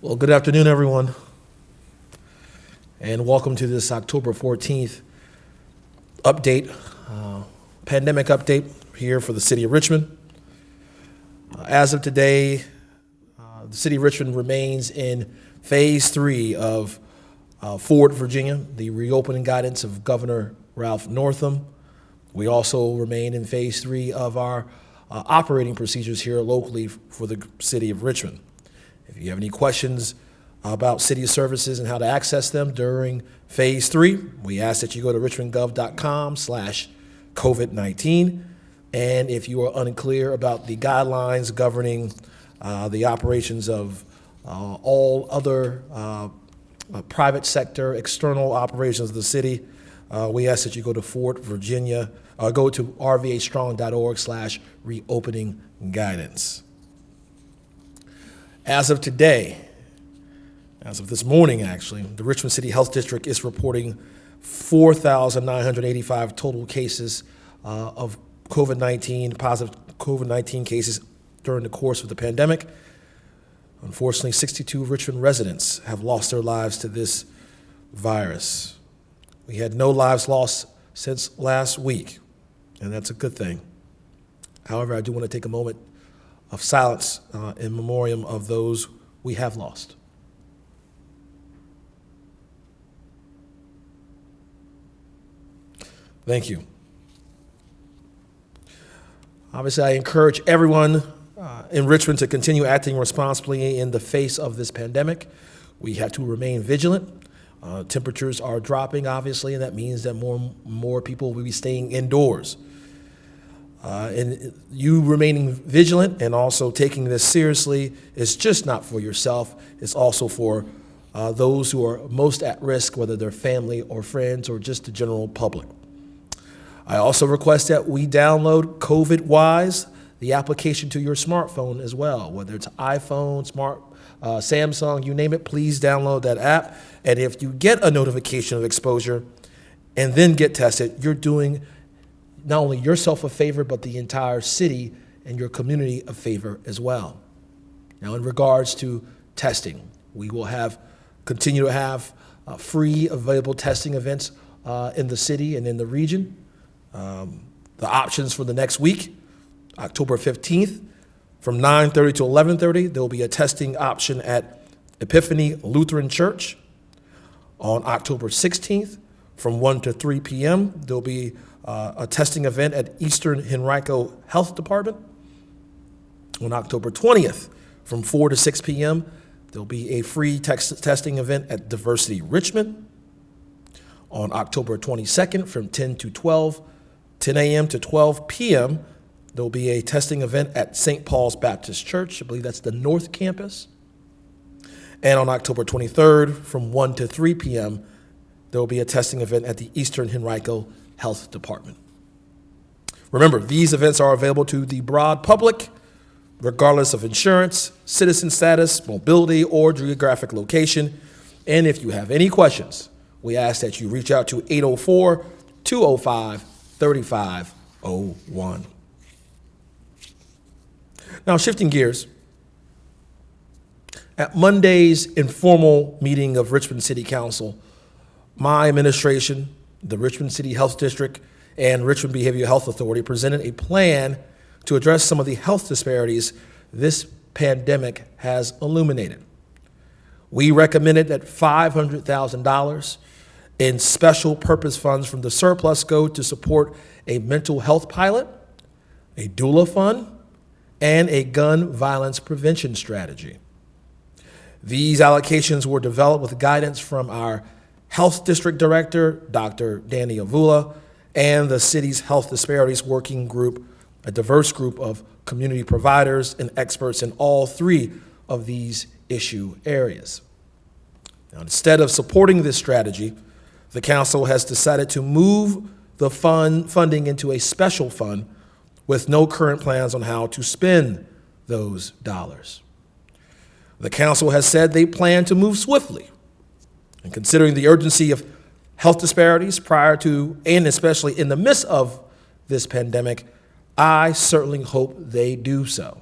Well, good afternoon, everyone, and welcome to this October 14th update, pandemic update here for the City of Richmond. As of today, the City of Richmond remains in Phase 3 of Forward Virginia, the reopening guidance of Governor Ralph Northam. We also remain in Phase 3 of our operating procedures here locally for the City of Richmond. If you have any questions about city services and how to access them during Phase 3, we ask that you go to richmondgov.com/COVID-19. And if you are unclear about the guidelines governing the operations of all other private sector external operations of the city, we ask that you go to Fort Virginia, go to rvastrong.org/reopening guidance. As of today, as of this morning actually, the Richmond City Health District is reporting 4,985 total cases of COVID-19, positive COVID-19 cases during the course of the pandemic. Unfortunately, 62 Richmond residents have lost their lives to this virus. We had no lives lost since last week, and that's a good thing. However, I do want to take a moment of silence in memoriam of those we have lost. Thank you. Obviously, I encourage everyone in Richmond to continue acting responsibly in the face of this pandemic. We have to remain vigilant. Temperatures are dropping, obviously, and that means that more people will be staying indoors. And you remaining vigilant and also taking this seriously is just not for yourself. It's also for those who are most at risk, whether they're family or friends or just the general public. I also request that we download COVID-Wise, the application to your smartphone as well, whether it's iPhone, Samsung, you name it, please download that app. And if you get a notification of exposure and then get tested, you're doing not only yourself a favor, but the entire city and your community a favor as well. Now, in regards to testing, we will continue to have free available testing events in the city and in the region. The options for the next week, October 15th, from 9:30 to 11:30, there will be a testing option at Epiphany Lutheran Church. On October 16th, from 1 to 3 p.m., there will be a testing event at Eastern Henrico Health Department. On October 20th, from 4 to 6 p.m., there'll be a free testing event at Diversity Richmond. On October 22nd, from 10 a.m. to 12 p.m., there'll be a testing event at St. Paul's Baptist Church. I believe that's the North Campus. And on October 23rd, from 1 to 3 p.m., there will be a testing event at the Eastern Henrico Health Department. Remember, these events are available to the broad public, regardless of insurance, citizen status, mobility, or geographic location. And if you have any questions, we ask that you reach out to 804-205-3501. Now, shifting gears, at Monday's informal meeting of Richmond City Council, my administration, the Richmond City Health District, and Richmond Behavioral Health Authority presented a plan to address some of the health disparities this pandemic has illuminated. We recommended that $500,000 in special purpose funds from the surplus go to support a mental health pilot, a doula fund, and a gun violence prevention strategy. These allocations were developed with guidance from our Health District Director, Dr. Danny Avula, and the city's Health Disparities Working Group, a diverse group of community providers and experts in all three of these issue areas. Now, instead of supporting this strategy, the council has decided to move the funding into a special fund with no current plans on how to spend those dollars. The council has said they plan to move swiftly. And considering the urgency of health disparities prior to and especially in the midst of this pandemic, I certainly hope they do so.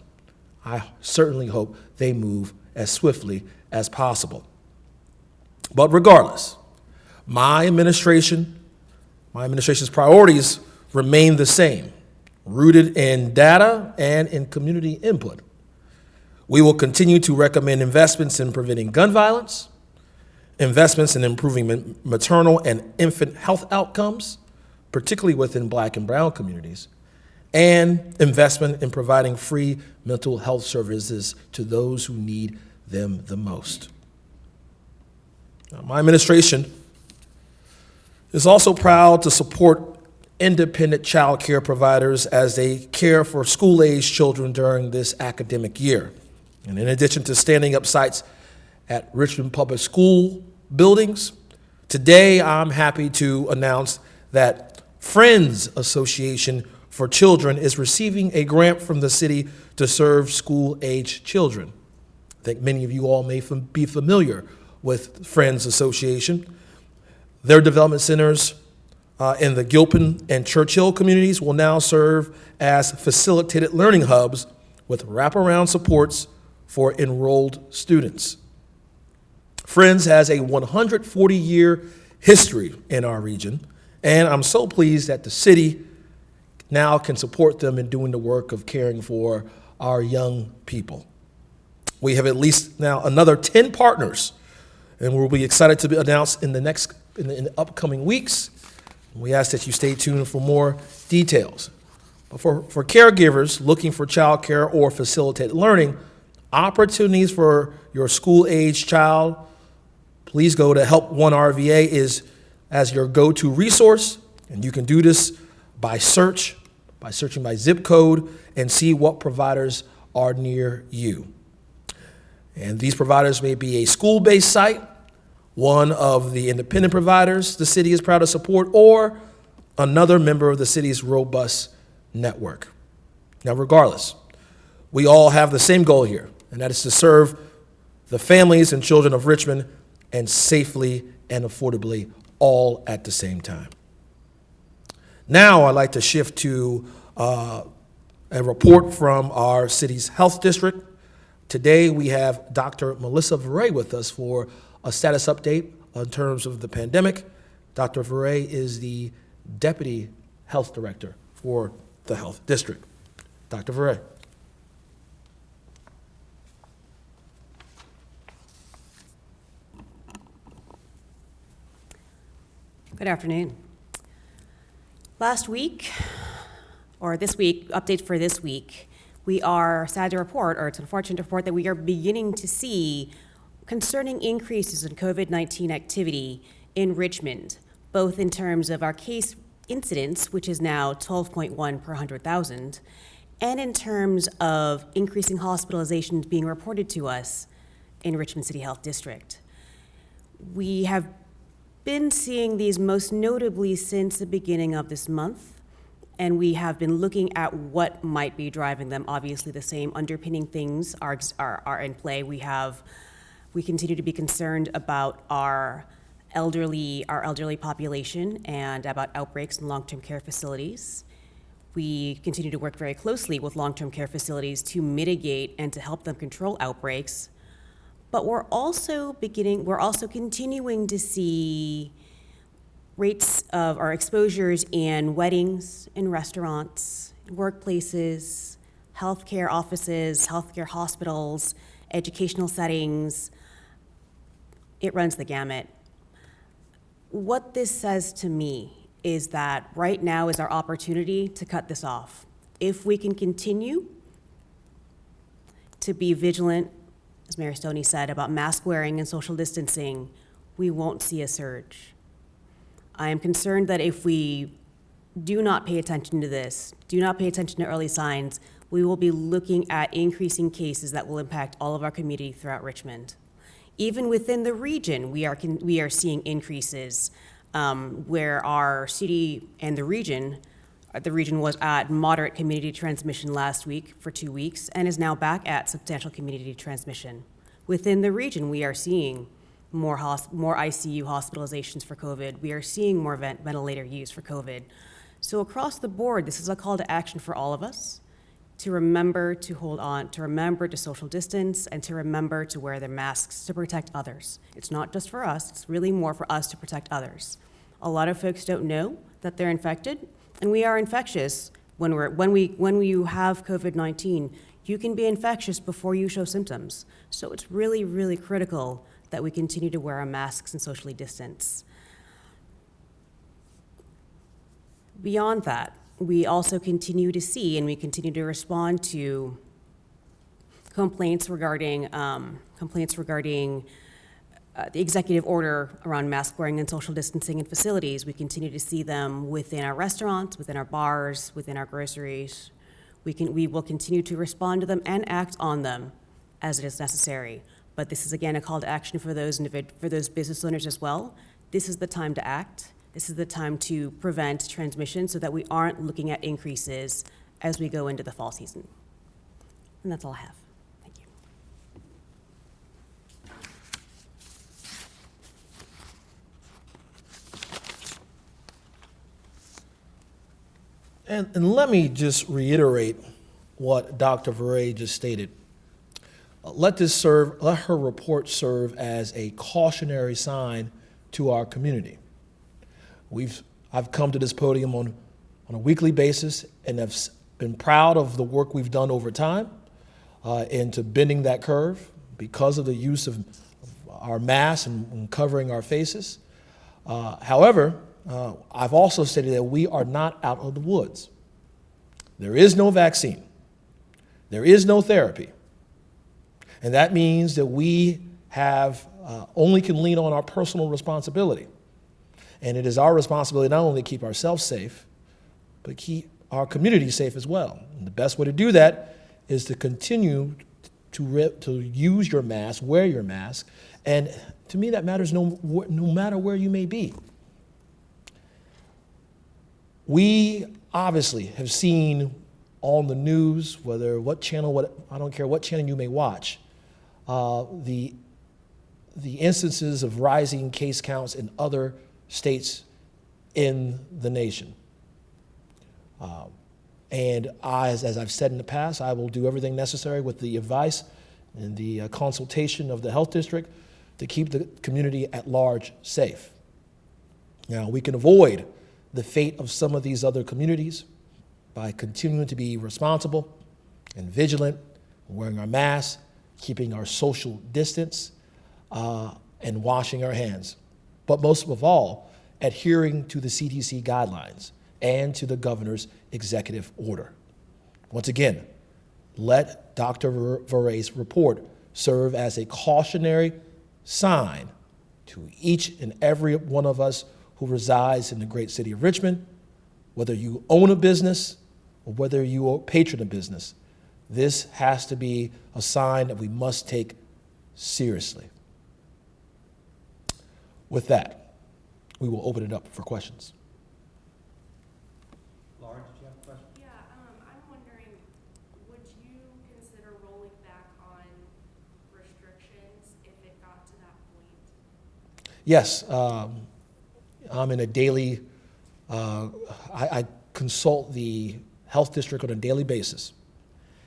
I certainly hope they move as swiftly as possible. But regardless, my administration's priorities remain the same, rooted in data and in community input. We will continue to recommend investments in preventing gun violence, investments in improving maternal and infant health outcomes, particularly within Black and Brown communities, and investment in providing free mental health services to those who need them the most. Now, my administration is also proud to support independent child care providers as they care for school-aged children during this academic year. And in addition to standing up sites at Richmond Public School buildings, today I'm happy to announce that Friends Association for Children is receiving a grant from the city to serve school-aged children. I think many of you all may be familiar with Friends Association. Their development centers in the Gilpin and Churchill communities will now serve as facilitated learning hubs with wraparound supports for enrolled students. Friends has a 140-year history in our region, and I'm so pleased that the city now can support them in doing the work of caring for our young people. We have at least now another 10 partners, and we'll be excited to be announced in the upcoming weeks. We ask that you stay tuned for more details. But for caregivers looking for childcare or facilitated learning, opportunities for your school-aged child, please go to Help One RVA is as your go-to resource, and you can do this by searching by zip code and see what providers are near you. And these providers may be a school-based site, one of the independent providers the city is proud to support, or another member of the city's robust network. Now, regardless, we all have the same goal here, and that is to serve the families and children of Richmond and safely and affordably all at the same time. Now I'd like to shift to a report from our city's health district. Today we have Dr. Melissa Veray with us for a status update in terms of the pandemic. Dr. Veray is the Deputy Health Director for the Health District. Dr. Veray. Good afternoon. Last week, or this week, update for this week, we are sad to report, or it's unfortunate to report, that we are beginning to see concerning increases in COVID-19 activity in Richmond, both in terms of our case incidence, which is now 12.1 per 100,000, and in terms of increasing hospitalizations being reported to us in Richmond City Health District. We have been seeing these most notably since the beginning of this month, and we have been looking at what might be driving them. Obviously, the same underpinning things are in play. We continue to be concerned about our elderly population and about outbreaks in long-term care facilities. We continue to work very closely with long-term care facilities to mitigate and to help them control outbreaks. But we're also continuing to see rates of our exposures in weddings, in restaurants, workplaces, healthcare offices, healthcare hospitals, educational settings. It runs the gamut. What this says to me is that right now is our opportunity to cut this off. If we can continue to be vigilant, as Mayor Stoney said, about mask wearing and social distancing, we won't see a surge. I am concerned that if we do not pay attention to this, do not pay attention to early signs, we will be looking at increasing cases that will impact all of our community throughout Richmond. Even within the region, we are seeing increases where our city and the region was at moderate community transmission last week for 2 weeks and is now back at substantial community transmission. Within the region, we are seeing more ICU hospitalizations for COVID. We are seeing more ventilator use for COVID. So across the board, this is a call to action for all of us. to remember to hold on, to remember to social distance, and to remember to wear their masks to protect others. It's not just for us, it's really more for us to protect others. A lot of folks don't know that they're infected, and we are infectious when you have COVID-19. You can be infectious before you show symptoms. So it's really, really critical that we continue to wear our masks and socially distance. Beyond that, we also continue to see and we continue to respond to complaints regarding the executive order around mask wearing and social distancing in facilities. We continue to see them within our restaurants, within our bars, within our groceries. We will continue to respond to them and act on them as it is necessary. But this is again a call to action for those business owners as well. This is the time to act. This is the time to prevent transmission so that we aren't looking at increases as we go into the fall season. And that's all I have. Thank you. And let me just reiterate what Dr. Veray just stated. Let her report serve as a cautionary sign to our community. I've come to this podium on a weekly basis and have been proud of the work we've done over time into bending that curve because of the use of our masks and covering our faces. However, I've also stated that we are not out of the woods. There is no vaccine. There is no therapy. And that means that we only can lean on our personal responsibility. And it is our responsibility not only to keep ourselves safe, but keep our community safe as well. And the best way to do that is to continue to use your mask, wear your mask, and to me that matters no matter where you may be. We obviously have seen on the news, I don't care what channel you may watch, the instances of rising case counts in other states in the nation. And as I've said in the past, I will do everything necessary with the advice and the consultation of the health district to keep the community at large safe. Now, we can avoid the fate of some of these other communities by continuing to be responsible and vigilant, wearing our masks, keeping our social distance, and washing our hands. But most of all, adhering to the CDC guidelines and to the governor's executive order. Once again, let Dr. Varay's report serve as a cautionary sign to each and every one of us who resides in the great city of Richmond, whether you own a business or whether you are a patron of business. This has to be a sign that we must take seriously. With that, we will open it up for questions. Lauren, did you have a question? Yeah, I'm wondering, would you consider rolling back on restrictions if it got to that point? Yes, I'm in a daily, I consult the health district on a daily basis.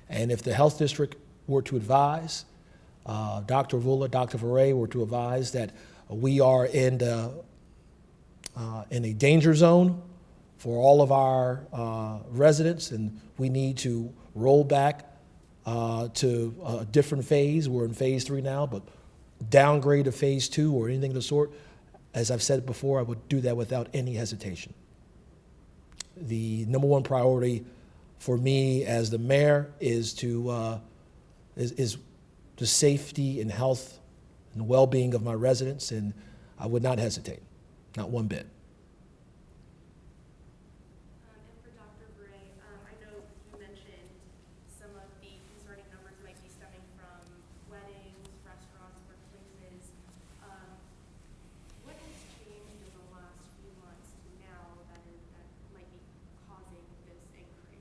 And if the health district were to advise, Dr. Vula, Dr. Veray were to advise that we are in a danger zone for all of our residents, and we need to roll back to a different phase. We're in phase 3 now, but downgrade to phase 2 or anything of the sort, as I've said before, I would do that without any hesitation. The number one priority for me as the mayor is the safety and health and well-being of my residents, and I would not hesitate, not one bit. And for Dr. Veray, I know you mentioned some of the concerning numbers might be stemming from weddings, restaurants, workplaces. What has changed in the last few months to now that might be causing this increase?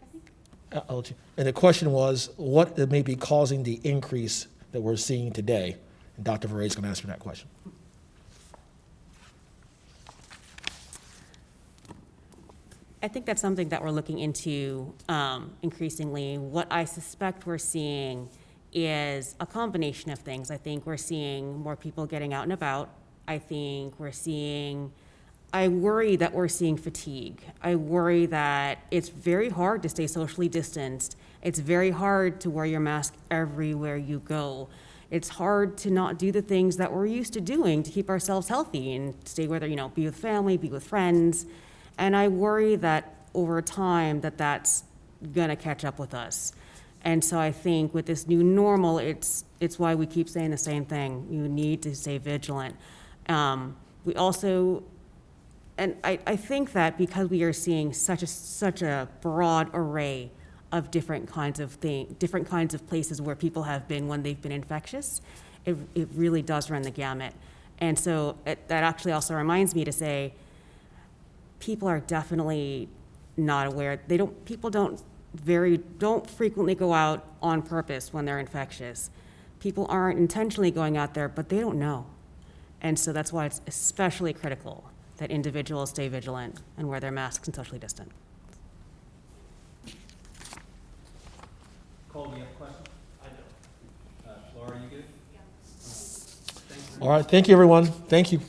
And the question was, what may be causing the increase that we're seeing today? And Dr. Veray is going to answer that question. I think that's something that we're looking into increasingly. What I suspect we're seeing is a combination of things. I think we're seeing more people getting out and about. I worry that we're seeing fatigue. I worry that it's very hard to stay socially distanced. It's very hard to wear your mask everywhere you go. It's hard to not do the things that we're used to doing to keep ourselves healthy and stay whether, be with family, be with friends. And I worry that over time that's gonna catch up with us. And so I think with this new normal, it's why we keep saying the same thing. You need to stay vigilant. We also, and I think that because we are seeing such a broad array of different kinds of places where people have been when they've been infectious, it really does run the gamut. And so that actually also reminds me to say, people are definitely not aware. People don't frequently go out on purpose when they're infectious. People aren't intentionally going out there, but they don't know. And so that's why it's especially critical that individuals stay vigilant and wear their masks and socially distant. Cole, do you have a question? I don't. Laura, are you good? Yeah. All right, thank you, everyone. Thank you.